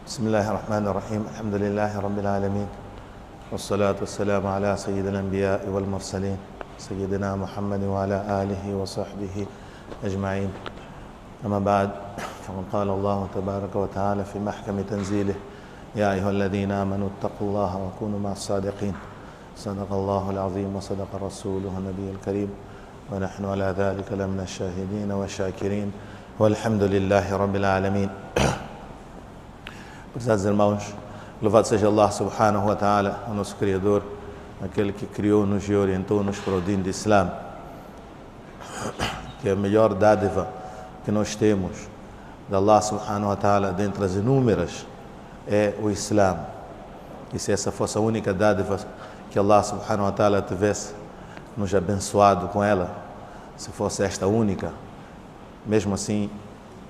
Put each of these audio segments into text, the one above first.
بسم الله الرحمن الرحيم الحمد لله رب العالمين والصلاة والسلام على سيد الأنبياء والمرسلين سيدنا محمد وعلى آله وصحبه أجمعين. أما بعد، فقد قال الله تبارك وتعالى في محكم تنزيله: يا أيها الذين آمنوا اتقوا الله وكونوا مع الصادقين. صدق الله العظيم وصدق رسوله النبي الكريم، ونحن على ذلك لمن الشاهدين والشاكرين والحمد لله رب العالمين. Prezados irmãos, louvado seja Allah subhanahu wa ta'ala, o nosso Criador, aquele que criou-nos e orientou-nos para o Din de Islam, que é a melhor dádiva que nós temos de Allah subhanahu wa ta'ala, dentre as inúmeras, é o Islam. E se essa fosse a única dádiva que Allah subhanahu wa ta'ala tivesse nos abençoado com ela, se fosse esta única, mesmo assim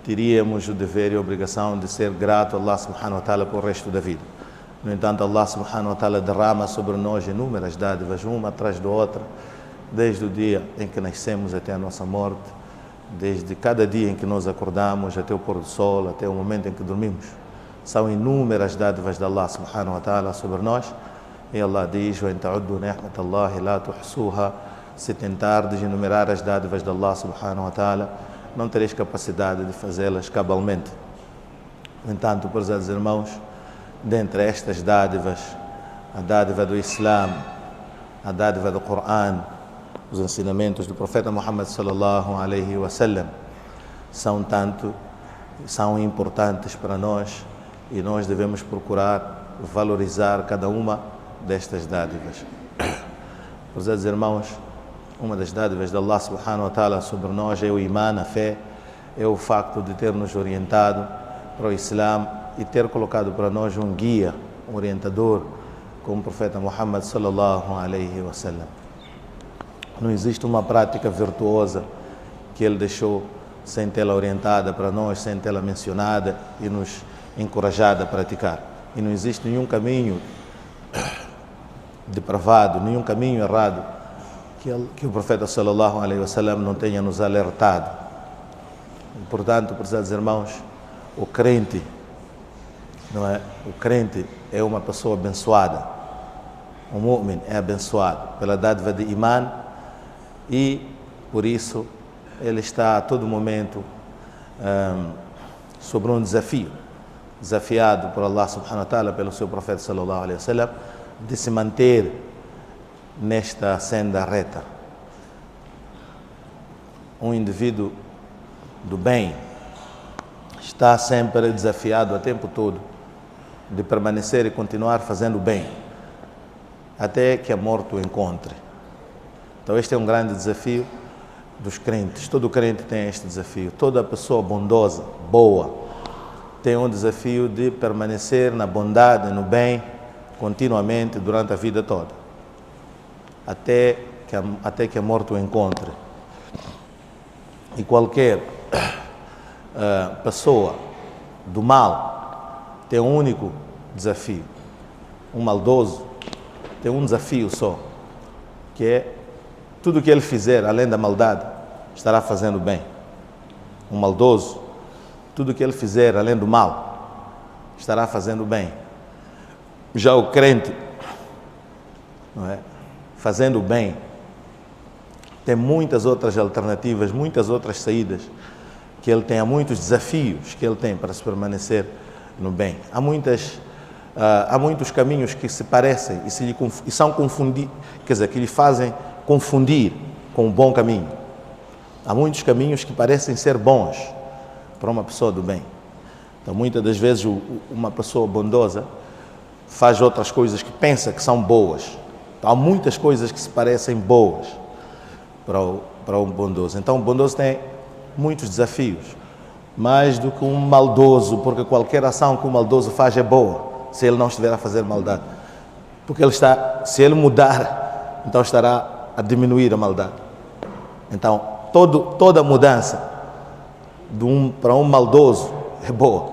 teríamos o dever e a obrigação de ser grato a Allah subhanahu wa ta'ala por o resto da vida. No entanto, Allah subhanahu wa ta'ala derrama sobre nós inúmeras dádivas, uma atrás da outra, desde o dia em que nascemos até a nossa morte, desde cada dia em que nós acordamos até o pôr do sol, até o momento em que dormimos. São inúmeras dádivas de Allah subhanahu wa ta'ala sobre nós, e Allah diz: وَإِن تَعُدُّوا نِعْمَةَ اللَّهِ لَا تُحْصُوهَا. Se tentardes enumerar as dádivas de Allah subhanahu wa ta'ala, não tereis capacidade de fazê-las cabalmente. No entanto, prezados irmãos, dentre estas dádivas, a dádiva do Islã, a dádiva do Corão, os ensinamentos do profeta Muhammad sallallahu alaihi wasallam, são importantes para nós, e nós devemos procurar valorizar cada uma destas dádivas. Prezados irmãos, uma das dádivas de Allah subhanahu wa ta'ala sobre nós é o Iman, a fé, é o facto de ter nos orientado para o Islã e ter colocado para nós um guia, um orientador, como o profeta Muhammad sallallahu alaihi wasallam. Não existe uma prática virtuosa que ele deixou sem tê-la orientada para nós, sem tê-la mencionada e nos encorajada a praticar. E não existe nenhum caminho depravado, nenhum caminho errado que o profeta sallallahu alaihi wasallam não tenha nos alertado. E, portanto, prezados irmãos, o crente é uma pessoa abençoada. O mu'min é abençoado pela dádiva de Iman, e por isso ele está a todo momento sobre um desafio, desafiado por Allah subhanahu wa ta'ala, pelo seu profeta sallallahu alaihi wasallam, de se manter nesta senda reta. Um indivíduo do bem está sempre desafiado o tempo todo de permanecer e continuar fazendo bem até que a morte o encontre. Então este é um grande desafio dos crentes. Todo crente tem este desafio. Toda pessoa bondosa, boa, tem um desafio de permanecer na bondade, no bem, continuamente durante a vida toda, até que a morte o encontre. E qualquer pessoa do mal tem um único desafio. Um maldoso tem um desafio só, que é tudo que ele fizer além da maldade estará fazendo bem. Um maldoso, tudo que ele fizer além do mal estará fazendo bem. Já o crente, não é, fazendo bem, tem muitas outras alternativas, muitas outras saídas que ele tem, há muitos desafios que ele tem para se permanecer no bem. Há muitos caminhos que se parecem e são confundir, quer dizer, que lhe fazem confundir com o bom caminho. Há muitos caminhos que parecem ser bons para uma pessoa do bem. Então, muitas das vezes, uma pessoa bondosa faz outras coisas que pensa que são boas. Então, há muitas coisas que se parecem boas para um bondoso. Então, o bondoso tem muitos desafios, mais do que um maldoso, porque qualquer ação que o maldoso faz é boa, se ele não estiver a fazer maldade. Porque se ele mudar, então estará a diminuir a maldade. Então, toda mudança para um maldoso é boa.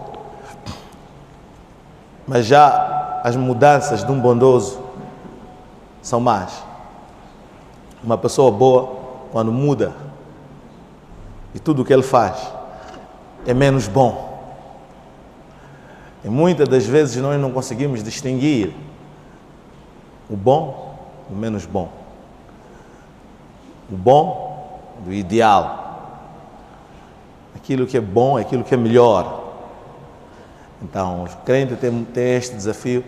Mas já as mudanças de um bondoso são más. Uma pessoa boa, quando muda e tudo o que ele faz é menos bom, E muitas das vezes nós não conseguimos distinguir o bom do menos bom, o bom do ideal, aquilo que é bom, aquilo que é melhor. Então, os crentes têm este desafio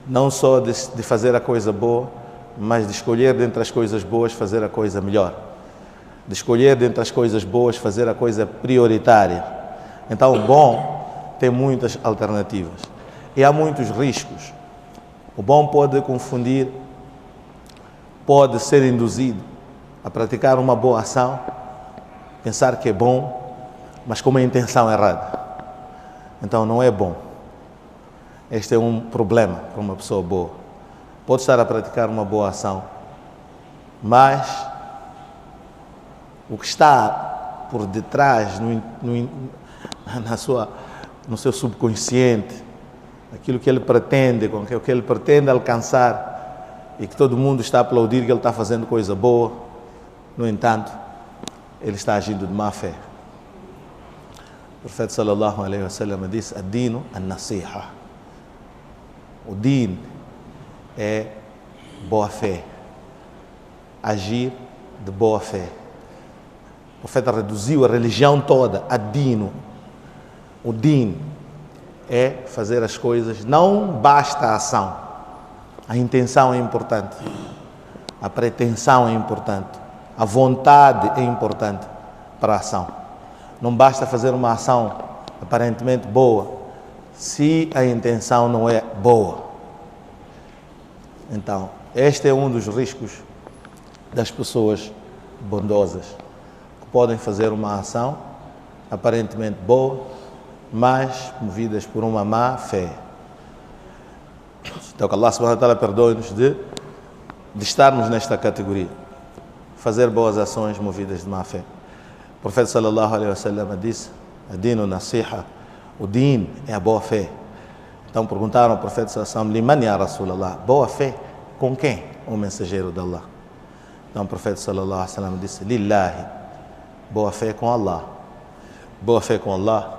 não só de fazer a coisa boa, mas de escolher dentre as coisas boas fazer a coisa melhor, de escolher dentre as coisas boas fazer a coisa prioritária. Então, o bom tem muitas alternativas e há muitos riscos. O bom pode confundir, pode ser induzido a praticar uma boa ação, pensar que é bom, mas com uma intenção errada. Então não é bom. Este é um problema para uma pessoa boa. Pode estar a praticar uma boa ação, mas o que está por detrás no seu subconsciente, aquilo que ele pretende, com o que ele pretende alcançar, e que todo mundo está a aplaudir que ele está fazendo coisa boa, no entanto, ele está agindo de má fé. O profeta sallallahu alaihi wasallam disse: "Ad-dinu an-nasiha." O din é boa fé, agir de boa fé. O profeta reduziu a religião toda a dino. O din é fazer as coisas, não basta a ação, a intenção é importante, a pretensão é importante, a vontade é importante para a ação. Não basta fazer uma ação aparentemente boa se a intenção não é boa. Então, este é um dos riscos das pessoas bondosas, que podem fazer uma ação aparentemente boa, mas movidas por uma má fé. Então, que Allah subhanahu wa ta'ala perdoe-nos de estarmos nesta categoria, fazer boas ações movidas de má fé. O profeta sallallahu alaihi wasallam disse: "Ad-dinu nasiha." O din é a boa fé. Então perguntaram ao profeta sallallahu alaihi wasallam: "Liman ya Rasulallah?" Boa fé com quem? O mensageiro de Allah. Então o profeta sallallahu alaihi wasallam disse: "Lillahi." Boa fé com Allah. Boa fé com Allah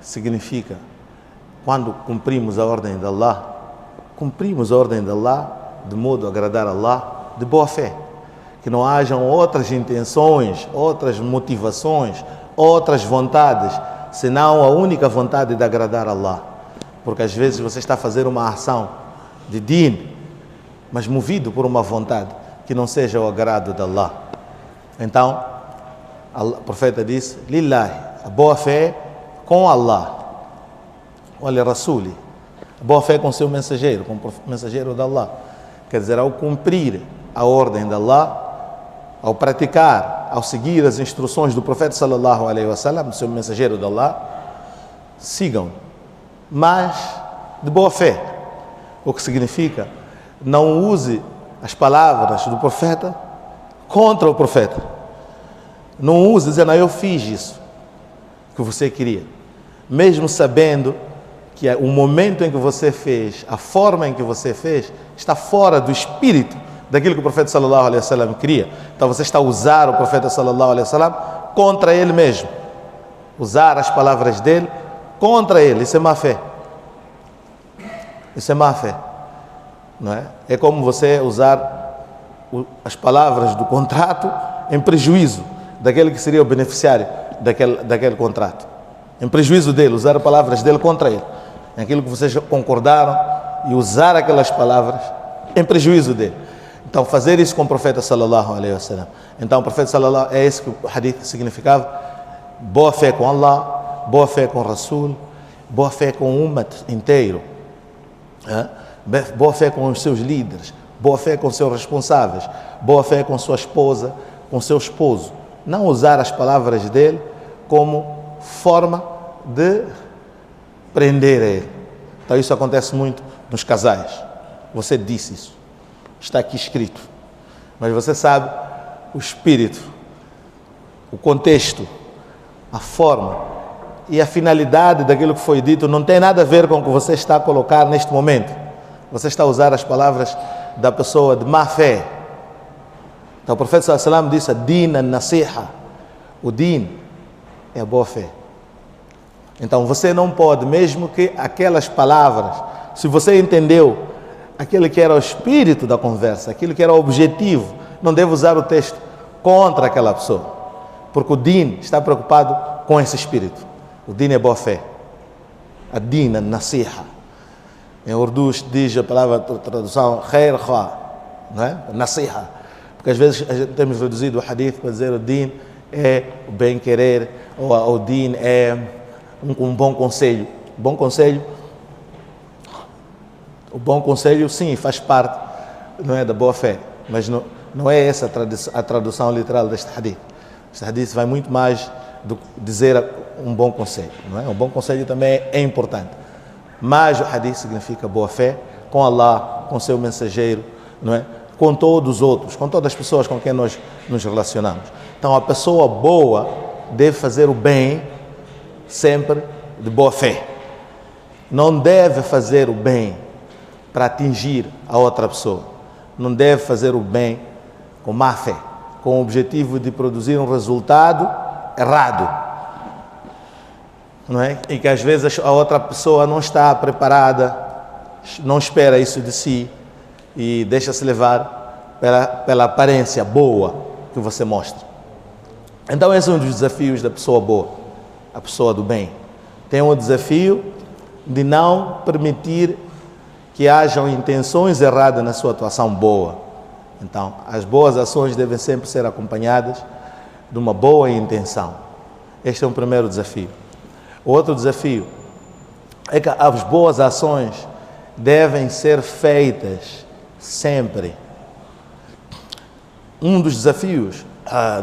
significa, quando cumprimos a ordem de Allah, cumprimos a ordem de Allah de modo a agradar a Allah de boa fé. Que não hajam outras intenções, outras motivações, outras vontades, senão a única vontade de agradar a Allah. Porque às vezes você está a fazer uma ação de din, mas movido por uma vontade que não seja o agrado de Allah. Então, o profeta disse: "Lillahi", a boa fé com Allah. Olha, Rasuli, a boa fé com seu mensageiro, com o mensageiro de Allah. Quer dizer, ao cumprir a ordem de Allah, ao praticar, ao seguir as instruções do profeta sallallahu alaihi wasallam, seu mensageiro de Allah, sigam, mas de boa fé. O que significa, não use as palavras do profeta contra o profeta. Não use dizendo: "Eu fiz isso que você queria", mesmo sabendo que o momento em que você fez, a forma em que você fez, está fora do espírito daquilo que o profeta sallallahu alaihi wasallam queria. Então você está a usar o profeta sallallahu alaihi wasallam contra ele mesmo, usar as palavras dele contra ele. Isso é má fé. Isso é má fé, não é? É como você usar as palavras do contrato em prejuízo daquele que seria o beneficiário daquele contrato, em prejuízo dele, usar as palavras dele contra ele, aquilo que vocês concordaram, e usar aquelas palavras em prejuízo dele. Então, fazer isso com o profeta sallallahu alaihi wasallam. Então, o profeta sallallahu, é isso que o hadith significava: boa fé com Allah, boa fé com o Rasul, boa fé com o umat inteiro, boa fé com os seus líderes, boa fé com os seus responsáveis, boa fé com sua esposa, com seu esposo. Não usar as palavras dele como forma de prender ele. Então, isso acontece muito nos casais. Você disse isso, está aqui escrito, mas você sabe o espírito, o contexto, a forma e a finalidade daquilo que foi dito não tem nada a ver com o que você está a colocar neste momento. Você está a usar as palavras da pessoa de má fé. Então o profeta sallallahu alaihi wasallam disse: "Din an-nasiha." O din é a boa fé. Então você não pode, mesmo que aquelas palavras, se você entendeu aquele que era o espírito da conversa, aquilo que era o objetivo, não deve usar o texto contra aquela pessoa, porque o din está preocupado com esse espírito. O din é boa fé. A din, a nasiha. Em urdu diz a palavra, a tradução, khair kha, não é? Nasiha. Porque às vezes a gente temos reduzido o hadith para dizer o din é o bem-querer, ou o din é um bom conselho. Bom conselho, o bom conselho sim faz parte, não é, da boa fé, mas não é essa a tradução literal deste hadith. Este hadith vai muito mais do que dizer um bom conselho, não é? Um bom conselho também é importante, mas o hadith significa boa fé com Allah, com seu mensageiro, não é? Com todos os outros, com todas as pessoas com quem nós nos relacionamos. Então a pessoa boa deve fazer o bem sempre de boa fé. Não deve fazer o bem para atingir a outra pessoa. Não deve fazer o bem com má fé, com o objetivo de produzir um resultado errado, não é? E que às vezes a outra pessoa não está preparada, não espera isso de si e deixa-se levar pela aparência boa que você mostra. Então esse é um dos desafios da pessoa boa, a pessoa do bem. Tem o desafio de não permitir que hajam intenções erradas na sua atuação boa. Então, as boas ações devem sempre ser acompanhadas de uma boa intenção. Este é um primeiro desafio. O outro desafio é que as boas ações devem ser feitas sempre. Um dos desafios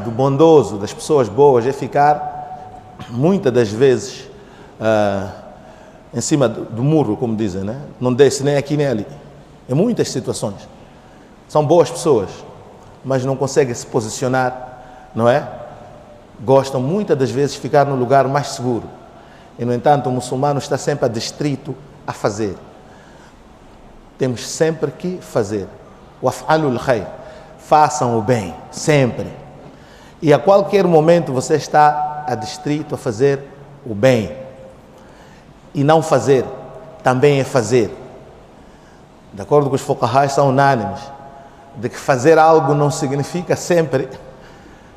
do bondoso, das pessoas boas, é ficar, muitas das vezes, em cima do muro, como dizem, né? Não desce nem aqui nem ali. Em muitas situações. São boas pessoas, mas não conseguem se posicionar, não é? Gostam muitas das vezes de ficar no lugar mais seguro. E, no entanto, o muçulmano está sempre adstrito a fazer. Temos sempre que fazer. Waf'alul khair. Façam o bem, sempre. E a qualquer momento você está adstrito a fazer o bem. E não fazer também é fazer. De acordo com os fuqahás, são unânimes de que fazer algo não significa sempre,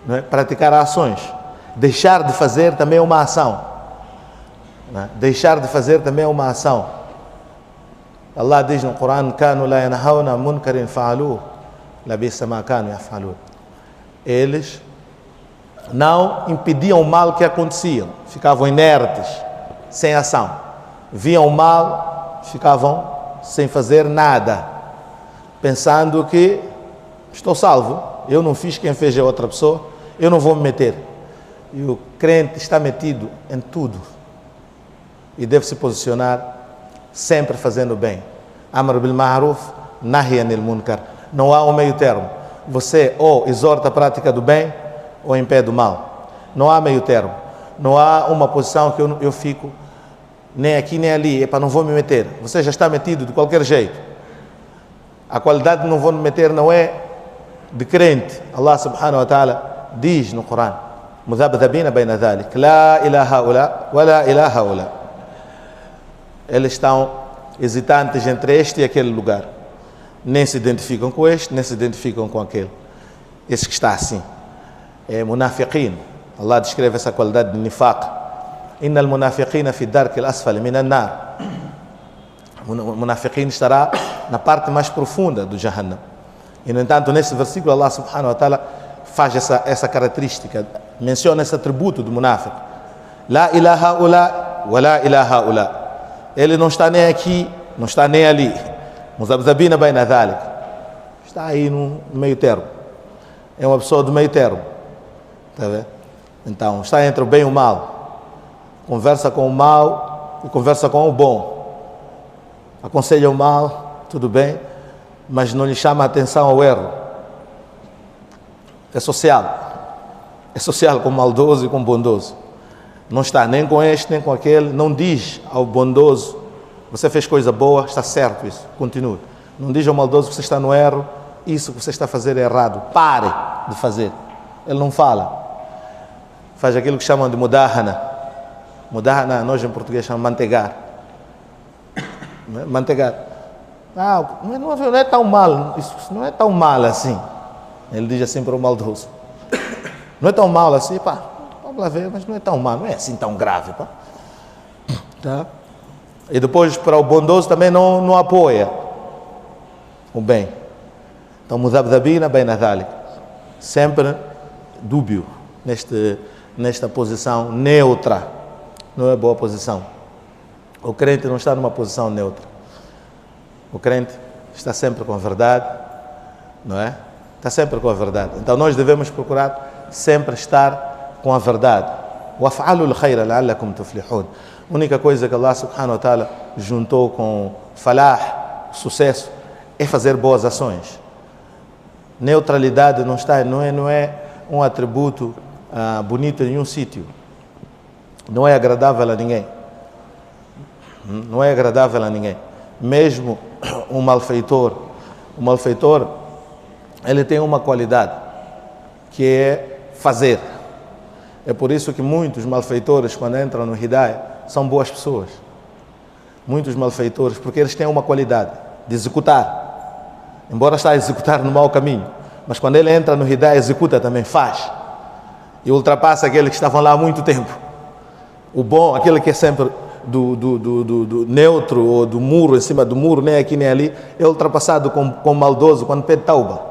não é, praticar ações. Deixar de fazer também é uma ação, não é? Deixar de fazer também é uma ação. Allah diz no Corão: "Kanu la yanhauna munkarin fa'aluhu, labisa ma kanu yaf'alun." Eles não impediam o mal que acontecia, ficavam inertes, sem ação. Viam o mal, ficavam sem fazer nada, pensando que estou salvo, eu não fiz, quem fez é outra pessoa, eu não vou me meter. E o crente está metido em tudo e deve se posicionar sempre fazendo bem. Amr bil ma'ruf, nahy anil munkar. Não há um meio termo. Você ou exorta a prática do bem ou impede o mal. Não há meio termo. Não há uma posição que eu fico nem aqui nem ali, para não vou me meter. Você já está metido de qualquer jeito. A qualidade de não vou me meter não é de crente. Allah subhanahu wa ta'ala diz no Corão: "Mudhabdhabina bayna dhalik, la ilaha ula wa la ilaha ula." Eles estão hesitantes entre este e aquele lugar. Nem se identificam com este, nem se identificam com aquele. Esse que está assim é munafiqin. Allah descreve essa qualidade de nifaq. Innal munafiqina fi dark al-asfali min an-nar. O munafiqin estará na parte mais profunda do Jahannam. E, no entanto, nesse versículo, Allah subhanahu wa ta'ala faz essa característica, menciona esse atributo do munafiq. La ilaha ula wa la ilaha ula. Ele não está nem aqui, não está nem ali. Muzabzabina bayna dhalik. Está aí no meio termo. É uma pessoa do meio termo. Está a ver? Então, está entre o bem e o mal. Conversa com o mal e conversa com o bom. Aconselha o mal, tudo bem, mas não lhe chama a atenção ao erro. É social. É social com o maldoso e com o bondoso. Não está nem com este, nem com aquele. Não diz ao bondoso: você fez coisa boa, está certo isso, continue. Não diz ao maldoso que você está no erro, isso que você está a fazer é errado, pare de fazer. Ele não fala. Faz aquilo que chamam de mudahana. Mudahana, nós em português chamamos mantegar. Mantegar. Não é tão mal, isso não é tão mal assim. Ele diz assim para o maldoso. Não é tão mal assim, pá. Vamos lá ver, mas não é tão mal, não é assim tão grave, pá. Tá? E depois para o bondoso também não apoia o bem. Então mudabdabina bem nadalik. Sempre dúbio nesta posição neutra. Não é boa posição. O crente não está numa posição neutra. O crente está sempre com a verdade, não é? Está sempre com a verdade. Então nós devemos procurar sempre estar com a verdade. وَافْعَلُوا الْخَيْرَ لَعَلَّكُمْ تُفْلِحُونَ. A única coisa que Allah subhanahu wa ta'ala juntou com falah, sucesso, é fazer boas ações. Neutralidade não é um atributo bonito em nenhum sítio. Não é agradável a ninguém. Não é agradável a ninguém. Mesmo um malfeitor, ele tem uma qualidade, que é fazer. É por isso que muitos malfeitores, quando entram no Hidayah, são boas pessoas. Muitos malfeitores, porque eles têm uma qualidade de executar. Embora está a executar no mau caminho, mas quando ele entra no Hidayah, executa também, faz. E ultrapassa aquele que estavam lá há muito tempo. O bom, aquele que é sempre do neutro ou do muro, em cima do muro, nem aqui nem ali, é ultrapassado com o maldoso quando pede tauba.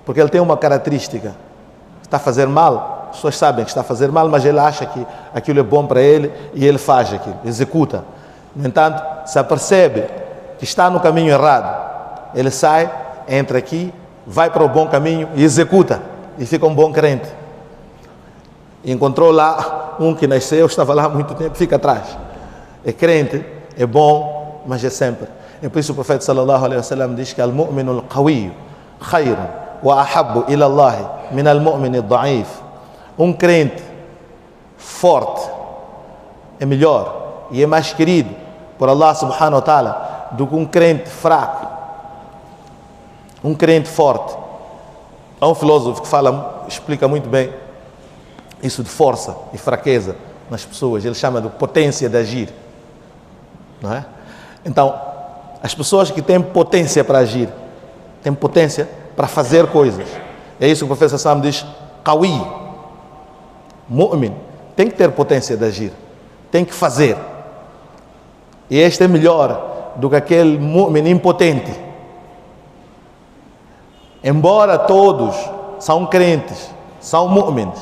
Porque ele tem uma característica. Está a fazer mal, as pessoas sabem que está a fazer mal, mas ele acha que aquilo é bom para ele e ele faz aquilo, executa. No entanto, se apercebe que está no caminho errado, ele sai, entra aqui, vai para o bom caminho e executa. E fica um bom crente. Encontrou lá um que nasceu, estava lá há muito tempo, fica atrás. É crente, é bom, mas é sempre. É por isso o profeta sallallahu alaihi wasallam diz que al-mu'minu al-qawiyyu khayrun wa ahabbu ila Allah min al-mu'min al-da'if. Um crente forte é melhor e é mais querido por Allah subhanahu wa ta'ala do que um crente fraco. Um crente forte. Há um filósofo que explica muito bem isso de força e fraqueza nas pessoas. Ele chama de potência de agir. Não é? Então, as pessoas que têm potência para agir, têm potência para fazer coisas. É isso que o professor Sam diz, qawi, mu'min, tem que ter potência de agir, tem que fazer. E este é melhor do que aquele mu'min impotente. Embora todos são crentes, são mu'mins,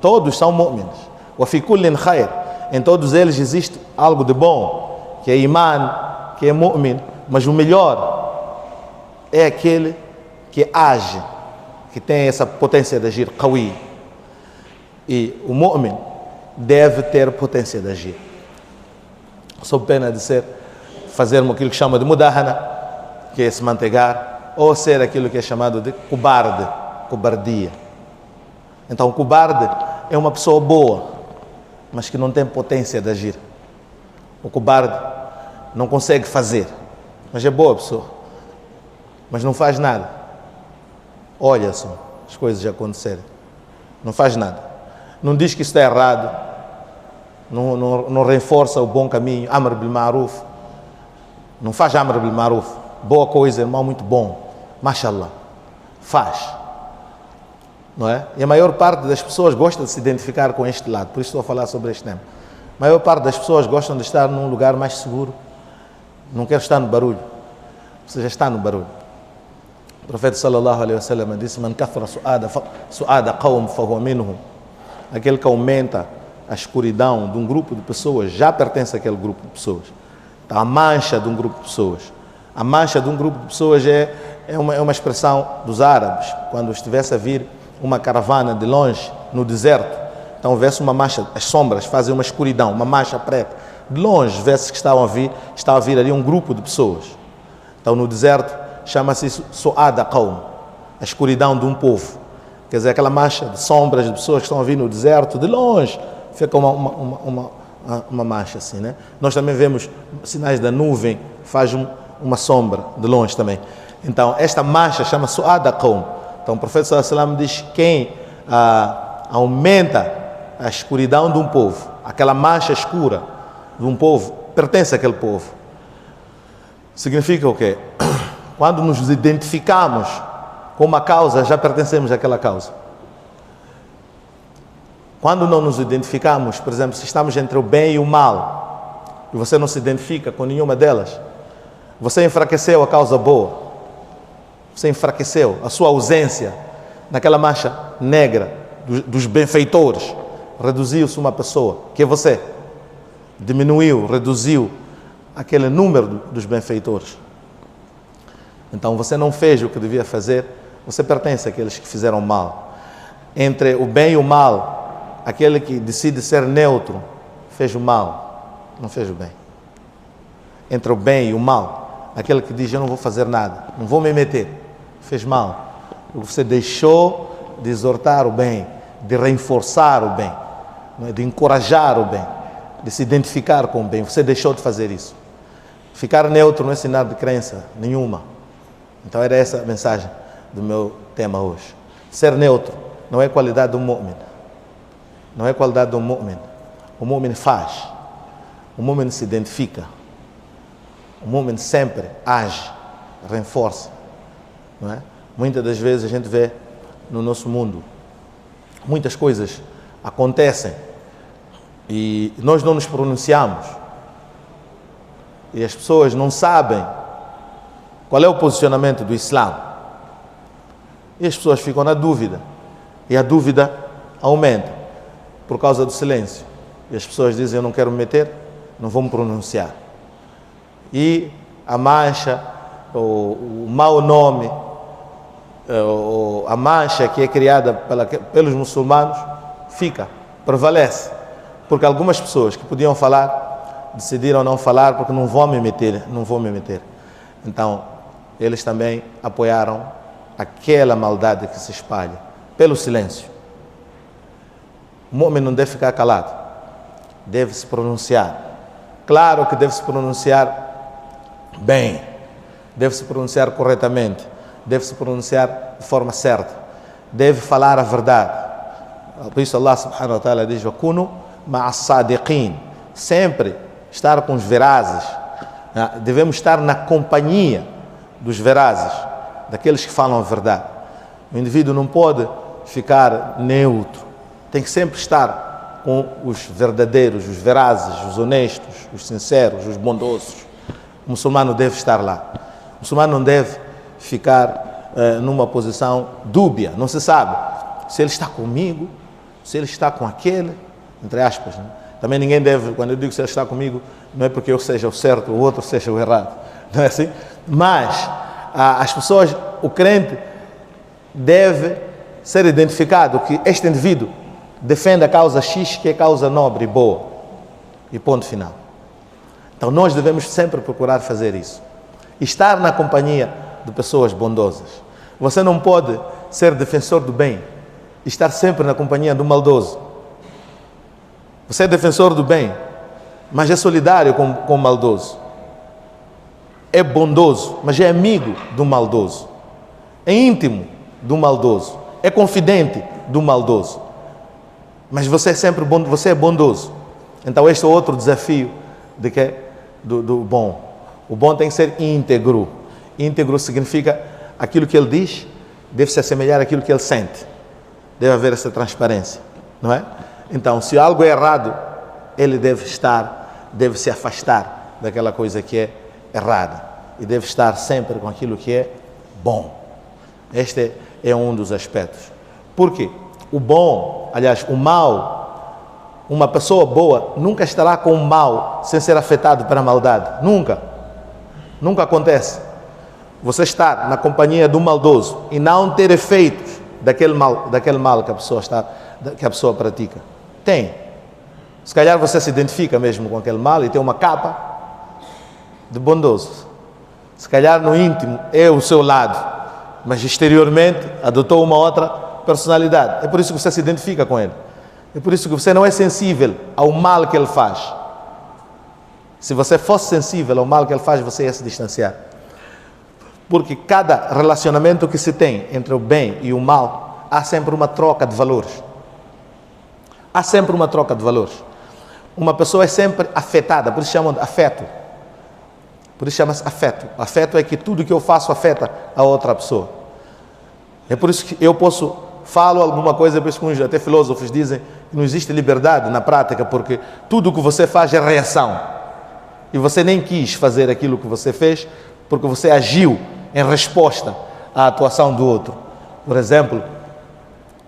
todos são mu'mins. Wa fi kullin khair, em todos eles existe algo de bom, que é iman, que é mu'min, mas o melhor é aquele que age, que tem essa potência de agir, qawi. E o mu'min deve ter potência de agir, sob pena de fazermos aquilo que chama de mudahana, que é se mantegar, ou ser aquilo que é chamado de cobardia. Então o cobarde é uma pessoa boa, mas que não tem potência de agir. O cobarde não consegue fazer, mas é boa pessoa, mas não faz nada. Olha só as coisas acontecerem, não faz nada, não diz que está errado, não reforça o bom caminho, amr bil ma'ruf, não faz amr bil ma'ruf, boa coisa, irmão, muito bom, mashallah, faz, não é? E a maior parte das pessoas gosta de se identificar com este lado, por isso estou a falar sobre este tema. A maior parte das pessoas gostam de estar num lugar mais seguro, não quer estar no barulho, você já está no barulho. O profeta sallallahu alaihi wasallam disse: "Man kathra su'ada qawm fahuwa minhum." Aquele que aumenta a escuridão de um grupo de pessoas já pertence àquele grupo de pessoas. Então, a mancha de um grupo de pessoas. A mancha de um grupo de pessoas é uma expressão dos árabes. Quando estivesse a vir uma caravana de longe no deserto, então vê-se uma mancha, as sombras fazem uma escuridão, uma mancha preta. De longe vê-se que estava a vir ali um grupo de pessoas. Então no deserto chama-se isso su'ada qawm, a escuridão de um povo. Quer dizer, aquela mancha de sombras de pessoas que estão a vir no deserto, de longe, fica uma mancha assim, né? Nós também vemos sinais da nuvem, faz uma sombra de longe também. Então esta mancha chama-se su'ada qawm. Então o profeta sallallahu alaihi wasallam diz: quem aumenta a escuridão de um povo, aquela mancha escura de um povo, pertence àquele povo. Significa o quê? Quando nos identificamos com uma causa, já pertencemos àquela causa. Quando não nos identificamos, por exemplo, se estamos entre o bem e o mal, e você não se identifica com nenhuma delas, você enfraqueceu a causa boa. Você enfraqueceu a sua ausência naquela mancha negra dos benfeitores. Reduziu-se uma pessoa, que é você. Diminuiu, reduziu aquele número dos benfeitores. Então você não fez o que devia fazer, você pertence àqueles que fizeram mal. Entre o bem e o mal, aquele que decide ser neutro, fez o mal, não fez o bem. Entre o bem e o mal, aquele que diz, eu não vou fazer nada, não vou me meter, fez mal. Você deixou de exortar o bem, de reforçar o bem, de encorajar o bem, de se identificar com o bem. Você deixou de fazer isso. Ficar neutro não é sinal de crença nenhuma. Então era essa a mensagem do meu tema hoje. Ser neutro não é qualidade do mu'min. Não é qualidade do mu'min. O mu'min faz. O mu'min se identifica. O mu'min sempre age, reforça. Não é? Muitas das vezes a gente vê no nosso mundo muitas coisas acontecem e nós não nos pronunciamos. E as pessoas não sabem qual é o posicionamento do Islã. E as pessoas ficam na dúvida. E a dúvida aumenta por causa do silêncio. E as pessoas dizem, eu não quero me meter, não vou me pronunciar. E a mancha, o mau nome, a mancha que é criada pelos muçulmanos, prevalece. Porque algumas pessoas que podiam falar, decidiram não falar porque não vou me meter. Então, eles também apoiaram aquela maldade que se espalha pelo silêncio. O mu'min não deve ficar calado, deve se pronunciar. Claro que deve se pronunciar bem, deve se pronunciar corretamente, deve se pronunciar de forma certa, deve falar a verdade. Por isso Allah subhanahu wa ta'ala diz, وَكُنُوا مَعَ الصَّادِقِينَ, sempre estar com os verazes. Devemos estar na companhia dos verazes, daqueles que falam a verdade. O indivíduo não pode ficar neutro, tem que sempre estar com os verdadeiros, os verazes, os honestos, os sinceros, os bondosos. O muçulmano deve estar lá. O muçulmano não deve ficar numa posição dúbia, não se sabe se ele está comigo, se ele está com aquele, entre aspas, né? Também ninguém deve, quando eu digo se ele está comigo, não é porque eu seja o certo, o outro seja o errado, não é assim? Mas as pessoas, o crente deve ser identificado que este indivíduo defende a causa X, que é causa nobre e boa, e ponto final. Então nós devemos sempre procurar fazer isso, estar na companhia de pessoas bondosas. Você não pode ser defensor do bem, estar sempre na companhia do maldoso. Você é defensor do bem, mas é solidário com o maldoso. É bondoso, mas é amigo do maldoso. É íntimo do maldoso. É confidente do maldoso. Mas você é sempre você é bondoso. Então este é outro desafio do bom. O bom tem que ser íntegro. Íntegro significa aquilo que ele diz deve se assemelhar àquilo que ele sente. Deve haver essa transparência, não é? Então, se algo é errado, ele deve se afastar daquela coisa que é errada e deve estar sempre com aquilo que é bom. Este é um dos aspectos. Por quê? O bom, aliás, o mal, uma pessoa boa nunca estará com o mal sem ser afetado pela maldade. Nunca. Nunca acontece. Você estar na companhia do maldoso e não ter efeitos daquele mal que a pessoa pratica. Tem. Se calhar você se identifica mesmo com aquele mal e tem uma capa de bondoso. Se calhar no íntimo é o seu lado, mas exteriormente adotou uma outra personalidade. É por isso que você se identifica com ele. É por isso que você não é sensível ao mal que ele faz. Se você fosse sensível ao mal que ele faz, você ia se distanciar. Porque cada relacionamento que se tem entre o bem e o mal, há sempre uma troca de valores. Há sempre uma troca de valores. uma pessoa é sempre afetada, por isso chamam de afeto. Por isso chama-se afeto. Afeto é que tudo que eu faço afeta a outra pessoa. É por isso que eu falo alguma coisa, por isso que até filósofos dizem que não existe liberdade na prática, porque tudo o que você faz é reação. E você nem quis fazer aquilo que você fez, porque você agiu em resposta à atuação do outro. Por exemplo,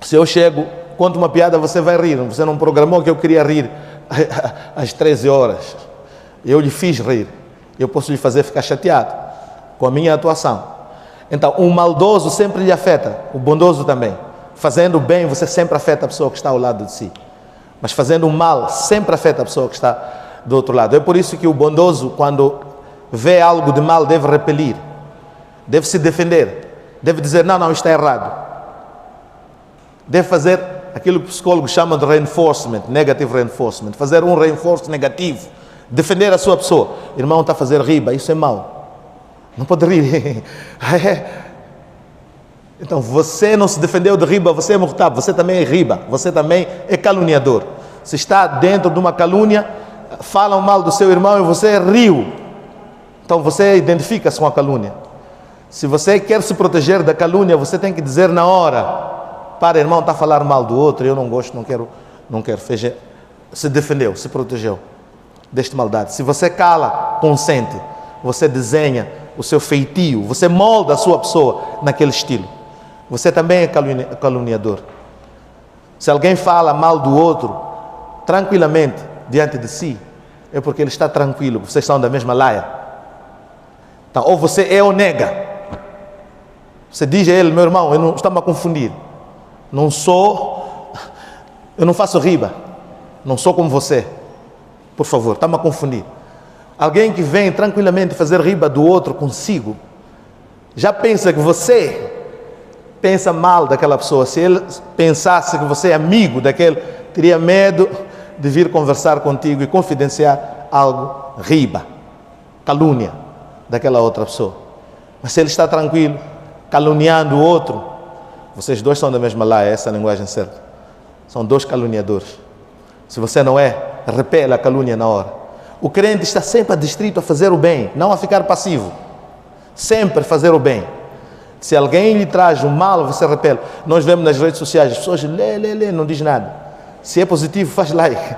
se eu chego, conto uma piada, você vai rir. Você não programou que eu queria rir às 13 horas. Eu lhe fiz rir. Eu posso lhe fazer ficar chateado com a minha atuação. Então, o maldoso sempre lhe afeta, o bondoso também. Fazendo o bem, você sempre afeta a pessoa que está ao lado de si. Mas fazendo o mal, sempre afeta a pessoa que está do outro lado. É por isso que o bondoso, quando vê algo de mal, deve repelir. Deve se defender. Deve dizer, não, isto está errado. Deve fazer aquilo que o psicólogo chama de reinforcement, negative reinforcement. Fazer um reforço negativo. Defender a sua pessoa. Irmão, está a fazer riba, isso é mau. Não pode rir. Então, você não se defendeu de riba, você é mortal, você também é riba, você também é caluniador. Se está dentro de uma calúnia, falam mal do seu irmão e você riu. Então, você identifica-se com a calúnia. Se você quer se proteger da calúnia, você tem que dizer na hora: para, irmão, está a falar mal do outro, eu não gosto, não quero. Se defendeu, se protegeu desta maldade. Se você cala, consente, você desenha o seu feitio, você molda a sua pessoa naquele estilo. Você também é caluniador. Se alguém fala mal do outro, tranquilamente, diante de si, é porque ele está tranquilo, vocês são da mesma laia. Então, ou você é ou nega. Você diz a ele: meu irmão, eu não estou-me a confundir. Eu não faço riba. Não sou como você. Por favor, está-me a confundir. Alguém que vem tranquilamente fazer riba do outro consigo, já pensa que você pensa mal daquela pessoa. Se ele pensasse que você é amigo daquele, teria medo de vir conversar contigo e confidenciar algo, riba, calúnia daquela outra pessoa. Mas se ele está tranquilo, caluniando o outro, vocês dois são da mesma laia, essa é a linguagem certa. São dois caluniadores. Se você não é, repele a calúnia na hora. O crente está sempre adstrito a fazer o bem, não a ficar passivo. Sempre fazer o bem. Se alguém lhe traz o mal, você repele. Nós vemos nas redes sociais, as pessoas lê, não diz nada. Se é positivo, faz like.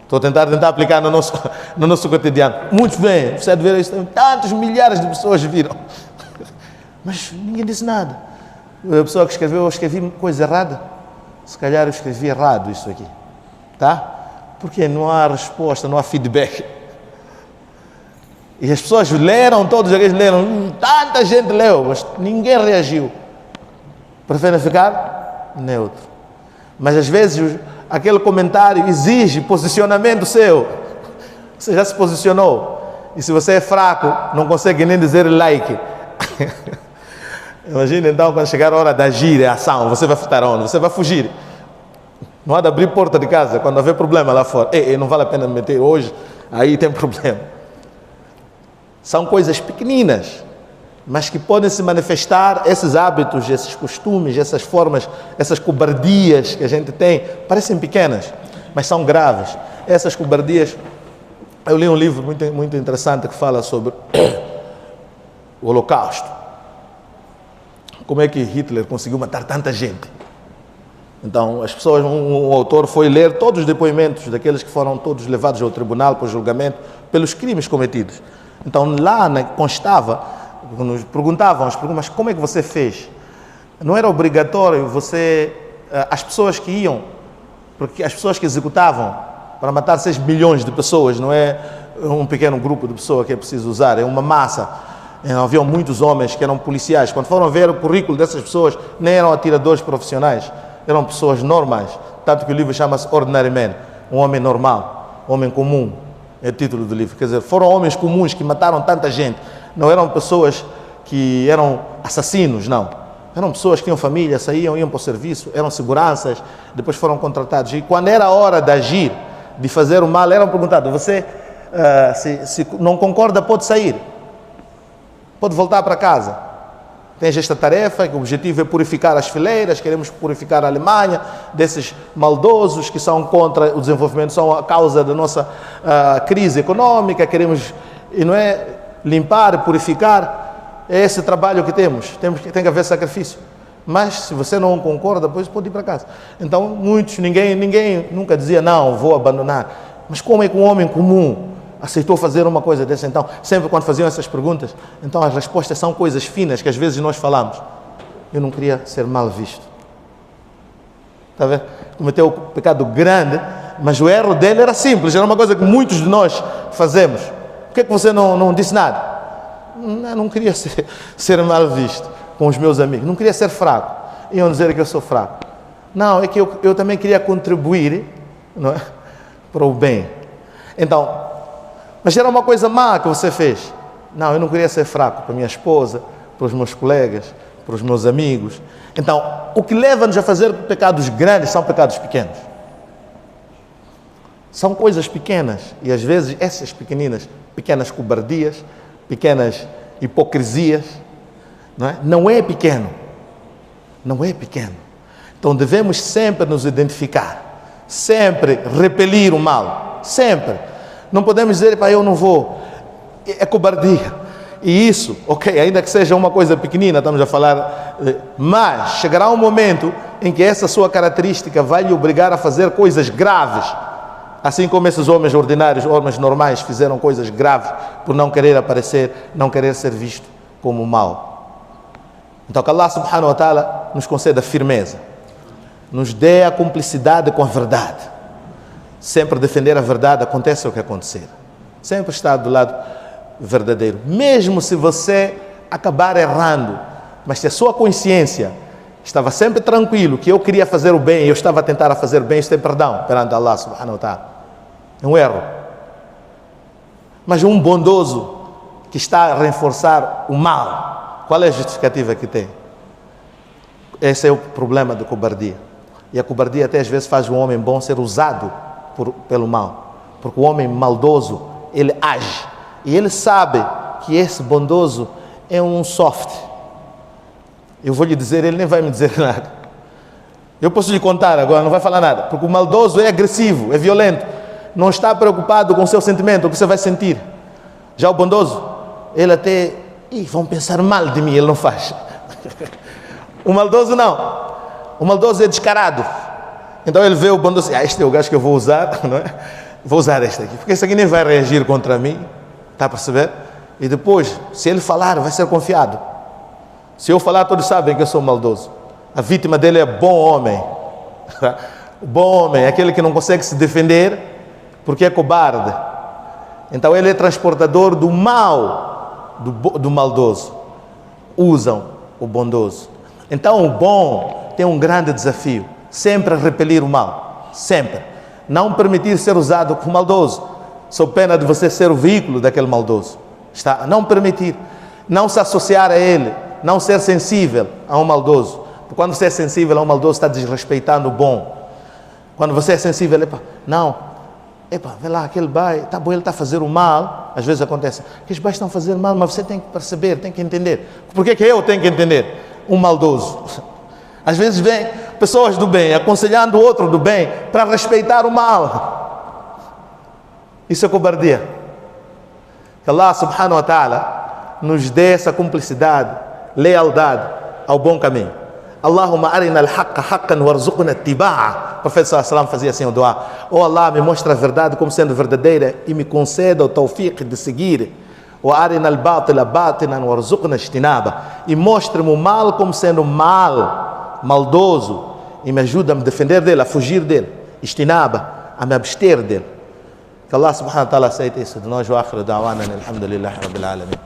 Estou a tentar aplicar no nosso cotidiano. Muitos bem, você deve ver isso, tantos milhares de pessoas viram. Mas ninguém disse nada. A pessoa que escreveu, eu escrevi coisa errada. Se calhar eu escrevi errado isso aqui. Tá? Porque não há resposta, não há feedback. E as pessoas leram, todos aqueles leram, tanta gente leu, mas ninguém reagiu. Preferem ficar neutro. Mas às vezes aquele comentário exige posicionamento seu. Você já se posicionou. E se você é fraco, não consegue nem dizer like. Imagina então quando chegar a hora de agir, a ação, você vai ficar onde? Você vai fugir. Não há de abrir porta de casa quando haver problema lá fora. Não vale a pena me meter hoje, aí tem problema. São coisas pequeninas, mas que podem se manifestar, esses hábitos, esses costumes, essas formas, essas cobardias que a gente tem, parecem pequenas, mas são graves. Essas cobardias, eu li um livro muito interessante que fala sobre o Holocausto. Como é que Hitler conseguiu matar tanta gente? Então, as pessoas, um autor foi ler todos os depoimentos daqueles que foram todos levados ao tribunal para o julgamento pelos crimes cometidos. Então, lá constava, nos perguntavam, mas como é que você fez? Não era obrigatório as pessoas que iam, porque as pessoas que executavam para matar 6 milhões de pessoas, não é um pequeno grupo de pessoas que é preciso usar, é uma massa. Haviam muitos homens que eram policiais. Quando foram ver o currículo dessas pessoas, nem eram atiradores profissionais, eram pessoas normais. Tanto que o livro chama-se Ordinary Man, um homem normal, homem comum, é o título do livro. Quer dizer, foram homens comuns que mataram tanta gente. Não eram pessoas que eram assassinos, não. Eram pessoas que tinham família, iam para o serviço, eram seguranças, depois foram contratados. E quando era a hora de agir, de fazer o mal, eram perguntados: você, se não concorda, pode sair. Pode voltar para casa. tens esta tarefa, que o objetivo é purificar as fileiras, queremos purificar a Alemanha desses maldosos que são contra o desenvolvimento, são a causa da nossa crise econômica, queremos, e não é, limpar, purificar, é esse trabalho que temos, tem que haver sacrifício. Mas se você não concorda, depois pode ir para casa. Então ninguém nunca dizia, não, vou abandonar. Mas como é que um homem comum aceitou fazer uma coisa dessa? Então, sempre quando faziam essas perguntas, então as respostas são coisas finas que às vezes nós falamos. Eu não queria ser mal visto. Está vendo? Cometeu um pecado grande, mas o erro dele era simples, era uma coisa que muitos de nós fazemos. Por que você não disse nada? Não queria ser mal visto com os meus amigos, não queria ser fraco. Iam dizer que eu sou fraco. Não, é que eu também queria contribuir, não é, para o bem. Então, mas era uma coisa má que você fez. Não, eu não queria ser fraco para minha esposa, para os meus colegas, para os meus amigos. Então, o que leva-nos a fazer pecados grandes são pecados pequenos. São coisas pequenas. E às vezes essas pequenas cobardias, pequenas hipocrisias, não é pequeno. Não é pequeno. Então devemos sempre nos identificar. Sempre repelir o mal. Sempre. Não podemos dizer, eu não vou. É cobardia. E isso, ok, ainda que seja uma coisa pequenina, estamos a falar, mas chegará um momento em que essa sua característica vai lhe obrigar a fazer coisas graves. Assim como esses homens ordinários, homens normais, fizeram coisas graves por não querer aparecer, não querer ser visto como mal. Então que Allah subhanahu wa ta'ala nos conceda firmeza, nos dê a cumplicidade com a verdade. Sempre defender a verdade, aconteça o que acontecer. Sempre estar do lado verdadeiro. Mesmo se você acabar errando, mas se a sua consciência estava sempre tranquilo, que eu queria fazer o bem, eu estava a tentar fazer o bem, isso tem perdão perante Allah subhanahu wa ta'ala. É um erro. Mas um bondoso que está a reforçar o mal, qual é a justificativa que tem? Esse é o problema da cobardia. E a cobardia até às vezes faz o homem bom ser usado pelo mal. Porque o homem maldoso, ele age. E ele sabe que esse bondoso é um soft. Eu vou lhe dizer, ele nem vai me dizer nada. Eu posso lhe contar agora, não vai falar nada. Porque o maldoso é agressivo, é violento. Não está preocupado com o seu sentimento, o que você vai sentir. Já o bondoso, ele até... vão pensar mal de mim, ele não faz. O maldoso não. O maldoso é descarado. Então ele vê o bondoso, este é o gajo que eu vou usar, não é? Vou usar este aqui, porque esse aqui nem vai reagir contra mim. Está a perceber? E depois, se ele falar, vai ser confiado. Se eu falar, todos sabem que eu sou maldoso. A vítima dele é bom homem. O bom homem é aquele que não consegue se defender porque é cobarde. Então ele é transportador do mal do maldoso. Usam o bondoso. Então o bom tem um grande desafio. Sempre repelir o mal. Sempre. Não permitir ser usado como maldoso. Sob pena de você ser o veículo daquele maldoso. Não permitir. Não se associar a ele. Não ser sensível a um maldoso. Porque quando você é sensível a um maldoso, está desrespeitando o bom. Quando você é sensível, vê lá, aquele bai, tá bom, ele está a fazer o mal. Às vezes acontece, aqueles bais estão a fazer mal, mas você tem que perceber, tem que entender. Por que eu tenho que entender? Um maldoso. Às vezes vem pessoas do bem, aconselhando o outro do bem, para respeitar o mal. Isso é cobardia. Que Allah subhanahu wa ta'ala nos dê essa cumplicidade, lealdade ao bom caminho. Allahumma arina al-haqqa haqqan warzuqna ittiba'a. O profeta sallallahu alaihi wasallam fazia assim o dua: oh Allah, me mostra a verdade como sendo verdadeira e me conceda o tawfiq de seguir. Wa arina al-batila batinan warzuqna ijtinaba. E mostre-me o mal como sendo maldoso, e me ajuda a me defender dele, a fugir dele. Ijtinaba, a me abster dele. Que Allah subhanahu wa ta'ala aceite isso de nós. Wa akhiru da'wana alhamdulillahi rabbil alamin.